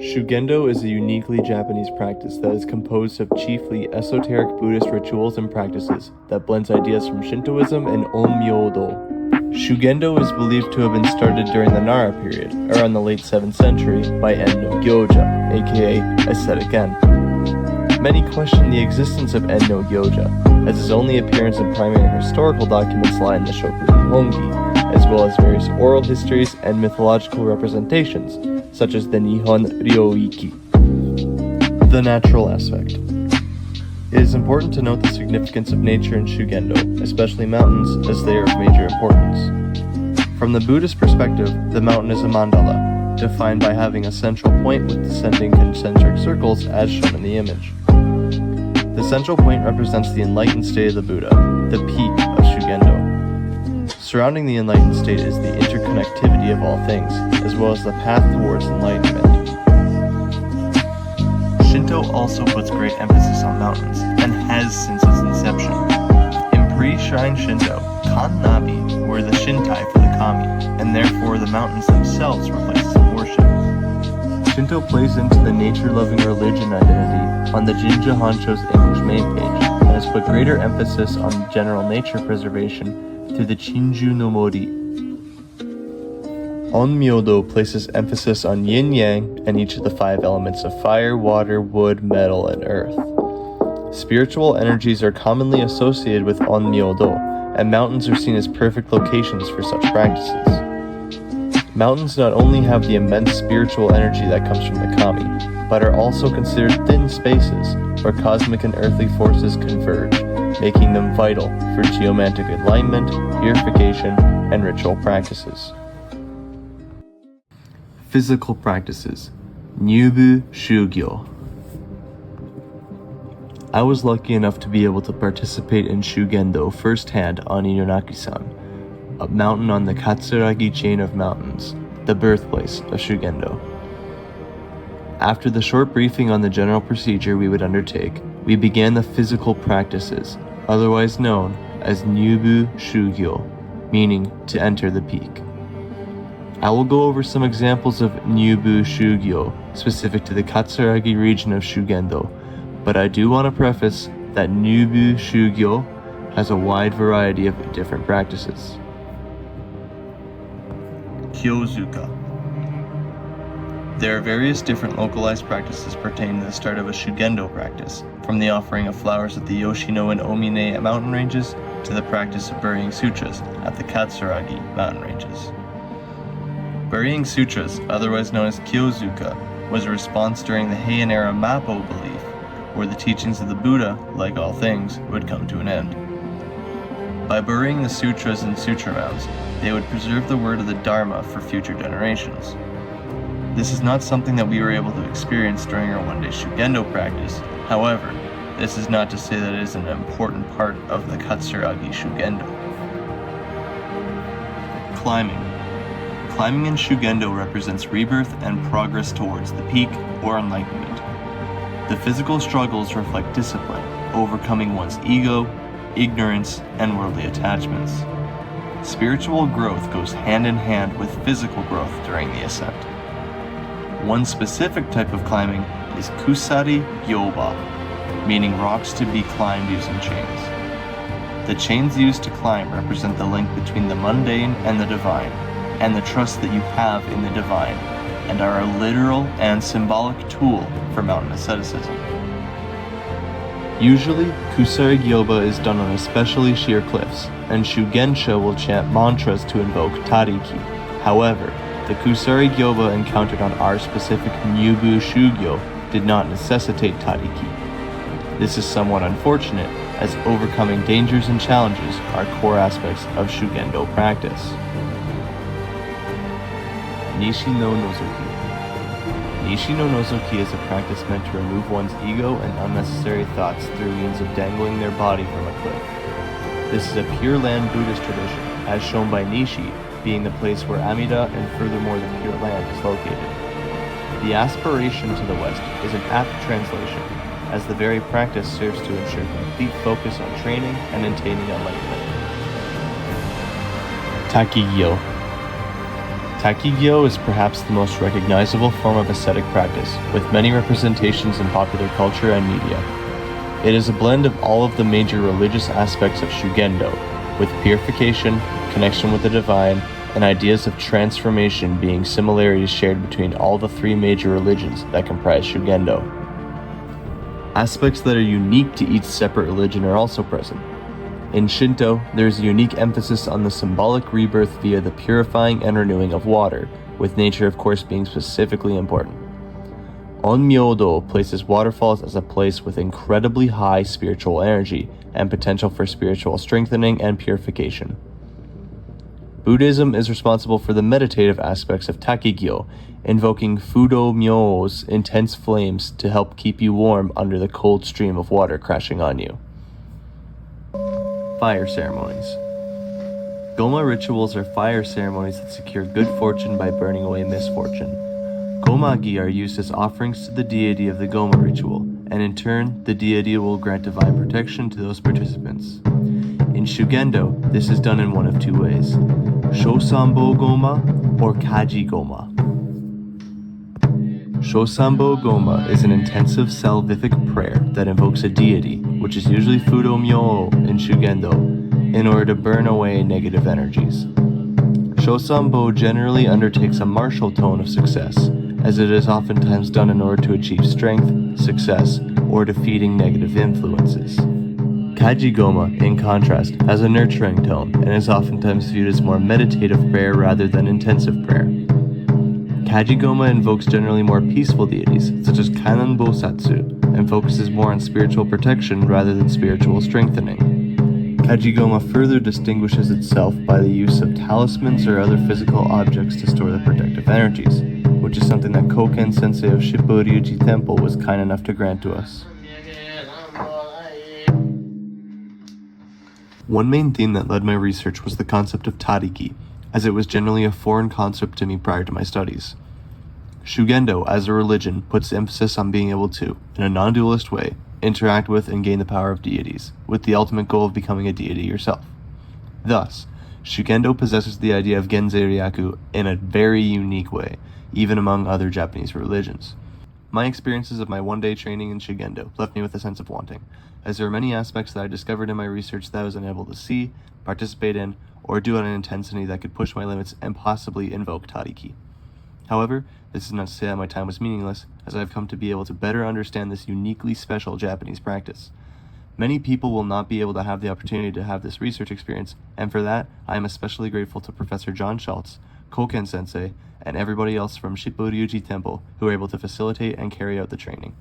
Shugendo is a uniquely Japanese practice that is composed of chiefly esoteric Buddhist rituals and practices that blends ideas from Shintoism and Onmyodo. Shugendo is believed to have been started during the Nara period, around the late 7th century, by En-no Gyoja, aka Ascetic En. Many question the existence of En-no Gyoja, as his only appearance in primary historical documents lie in the Shoku Nihongi, as well as various oral histories and mythological representations, such as the Nihon Ryoiki. The natural aspect. It is important to note the significance of nature in Shugendo, especially mountains, as they are of major importance. From the Buddhist perspective, the mountain is a mandala, defined by having a central point with descending concentric circles as shown in the image. The central point represents the enlightened state of the Buddha, the peak of Shugendo. Surrounding the enlightened state is the interconnectivity of all things, as well as the path towards enlightenment. Shinto also puts great emphasis on mountains, and has since its inception. In pre-shrine Shinto, kan-nabi were the shintai for the kami, and therefore the mountains themselves were places of worship. Shinto plays into the nature-loving religion identity on the Jinja Hancho's English main page, and has put greater emphasis on general nature preservation through the Chinju no Mori. Onmyodo places emphasis on yin-yang and each of the 5 elements of fire, water, wood, metal, and earth. Spiritual energies are commonly associated with Onmyodo, and mountains are seen as perfect locations for such practices. Mountains not only have the immense spiritual energy that comes from the kami, but are also considered thin spaces where cosmic and earthly forces converge, making them vital for geomantic alignment, purification, and ritual practices. Physical practices. Nyubu Shugyo. I was lucky enough to be able to participate in Shugendo firsthand on Inonaki-san, a mountain on the Katsuragi chain of mountains, the birthplace of Shugendo. After the short briefing on the general procedure we would undertake, we began the physical practices, otherwise known as Nyubu Shugyo, meaning to enter the peak. I will go over some examples of Nyubu Shugyo specific to the Katsuragi region of Shugendo, but I do want to preface that Nyubu Shugyo has a wide variety of different practices. Kyozuka. There are various different localized practices pertaining to the start of a Shugendo practice, from the offering of flowers at the Yoshino and Omine mountain ranges to the practice of burying sutras at the Katsuragi mountain ranges. Burying sutras, otherwise known as Kyozuka, was a response during the Heian era Mappo belief, where the teachings of the Buddha, like all things, would come to an end. By burying the sutras in sutra mounds, they would preserve the word of the Dharma for future generations. This is not something that we were able to experience during our one-day Shugendo practice. However, this is not to say that it is an important part of the Katsuragi Shugendo. Climbing. Climbing in Shugendo represents rebirth and progress towards the peak or enlightenment. The physical struggles reflect discipline, overcoming one's ego, ignorance, and worldly attachments. Spiritual growth goes hand in hand with physical growth during the ascent. One specific type of climbing is Kusari Gyoba, meaning rocks to be climbed using chains. The chains used to climb represent the link between the mundane and the divine, and the trust that you have in the divine, and are a literal and symbolic tool for mountain asceticism. Usually, Kusari Gyoba is done on especially sheer cliffs, and Shugensha will chant mantras to invoke Tariki. However, the Kusari Gyoba encountered on our specific Nyubu Shugyo did not necessitate Tariki. This is somewhat unfortunate, as overcoming dangers and challenges are core aspects of Shugendo practice. Nishi no Nozoki. Nishi no Nozoki is a practice meant to remove one's ego and unnecessary thoughts through means of dangling their body from a cliff. This is a Pure Land Buddhist tradition, as shown by Nishi being the place where Amida and furthermore the Pure Land is located. The aspiration to the west is an apt translation, as the very practice serves to ensure complete focus on training and attaining enlightenment. Takigyo. Takigyo is perhaps the most recognizable form of ascetic practice, with many representations in popular culture and media. It is a blend of all of the major religious aspects of Shugendo, with purification, connection with the divine, and ideas of transformation being similarities shared between all the three major religions that comprise Shugendo. Aspects that are unique to each separate religion are also present. In Shinto, there is a unique emphasis on the symbolic rebirth via the purifying and renewing of water, with nature of course being specifically important. Onmyodo places waterfalls as a place with incredibly high spiritual energy and potential for spiritual strengthening and purification. Buddhism is responsible for the meditative aspects of Takigyo, invoking Fudo Myo's intense flames to help keep you warm under the cold stream of water crashing on you. Fire ceremonies. Goma rituals are fire ceremonies that secure good fortune by burning away misfortune. Gomagi are used as offerings to the deity of the Goma ritual, and in turn, the deity will grant divine protection to those participants. In Shugendo, this is done in one of two ways: Shosambo Goma or Kaji Goma. Shosambo Goma is an intensive salvific prayer that invokes a deity, which is usually Fudo Myo in Shugendo, in order to burn away negative energies. Shosambo generally undertakes a martial tone of success, as it is oftentimes done in order to achieve strength, success, or defeating negative influences. Kajigoma, in contrast, has a nurturing tone and is oftentimes viewed as more meditative prayer rather than intensive prayer. Kajigoma invokes generally more peaceful deities, such as Kanan Bosatsu, and focuses more on spiritual protection rather than spiritual strengthening. Kajigoma further distinguishes itself by the use of talismans or other physical objects to store the protective energies, which is something that Kouken Sensei of Shipporyuji Temople was kind enough to grant to us. One main theme that led my research was the concept of Tariki, as it was generally a foreign concept to me prior to my studies. Shugendo, as a religion, puts emphasis on being able to, in a non-dualist way, interact with and gain the power of deities, with the ultimate goal of becoming a deity yourself. Thus, Shugendo possesses the idea of Genzei Ryaku in a very unique way, even among other Japanese religions. My experiences of my one-day training in Shugendo left me with a sense of wanting, as there are many aspects that I discovered in my research that I was unable to see, participate in, or do at an intensity that could push my limits and possibly invoke Tariki. However, this is not to say that my time was meaningless, as I have come to be able to better understand this uniquely special Japanese practice. Many people will not be able to have the opportunity to have this research experience, and for that, I am especially grateful to Professor John Shultz, Kouken Sensei, and everybody else from Shipporyuji Temople who were able to facilitate and carry out the training.